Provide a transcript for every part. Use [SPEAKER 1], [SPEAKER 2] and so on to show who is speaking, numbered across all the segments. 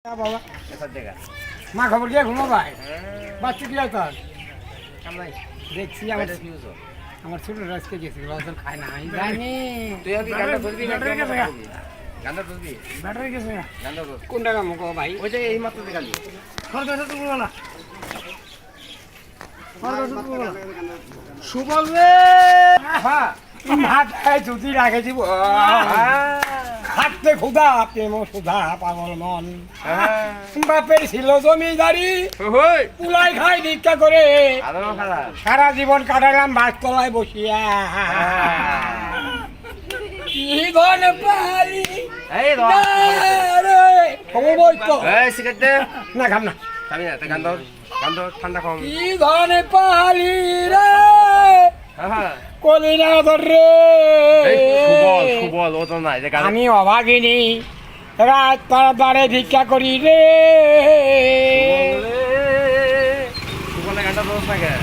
[SPEAKER 1] বাবা মা খবর দিয়ে ঘুমো ভাই বাচ্চা কি হয় তোর দেখছি আমার ছোট রাজকে গেছি বছর খায় না আমি জানি
[SPEAKER 2] তুই আর কি গানটা বলবি না গানটা বলবি
[SPEAKER 1] ব্যাটারি গেছে
[SPEAKER 2] গানটা বল
[SPEAKER 1] কোনটা কাম গো ভাই
[SPEAKER 2] ওই যে এই মাত্র দেখালি
[SPEAKER 1] খরচ তো বলো না সুবল রে হ্যাঁ মাথায় জুতি রাখে দিব খাটতে ক্ষুধা প্রেম সুধা পাগল মন বাপের ছিল জমিদারি পুলাই খাই ভিক্ষা করে সারা জীবন কাটালাম বাসতলায় বসিয়া কি ধন পারি না খাম না
[SPEAKER 2] ঠান্ডা কম
[SPEAKER 1] কি ধন পালি রে কলিনা ধরে
[SPEAKER 2] সুবল ও তো নাই
[SPEAKER 1] আমি অভাগিনী রাত তাড়াতাড়ি ভিক্ষা করি রে
[SPEAKER 2] সুবলের গানটা বলছ না কে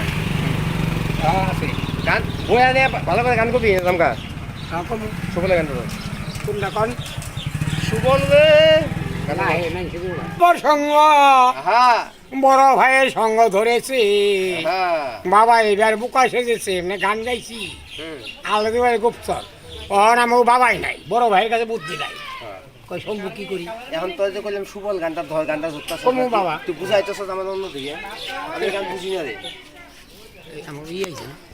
[SPEAKER 2] গান বই আনে ভালো করে গান করবি জামকা সুবলের গানটা বল
[SPEAKER 1] কোনটা কোন
[SPEAKER 2] সুবল রে
[SPEAKER 1] সঙ্গ বড় ভাইয়ের সঙ্গ ধরেছি বাবা এবার বুকা সেজেছে এমনি গান গাইছি আলাদা ভাই গুপ্তর ওর আমার বাবাই নাই বড় ভাইয়ের কাছে বুদ্ধি নাই কই সম্ভব কি করি
[SPEAKER 2] এখন তোর যে কইলাম সুবল গানটা ধর গানটা ধরতা
[SPEAKER 1] কমু বাবা
[SPEAKER 2] তুই বুঝাইতেছ আমার অন্য দিকে আমি গান বুঝি না রে
[SPEAKER 1] আমার ইয়ে আছে না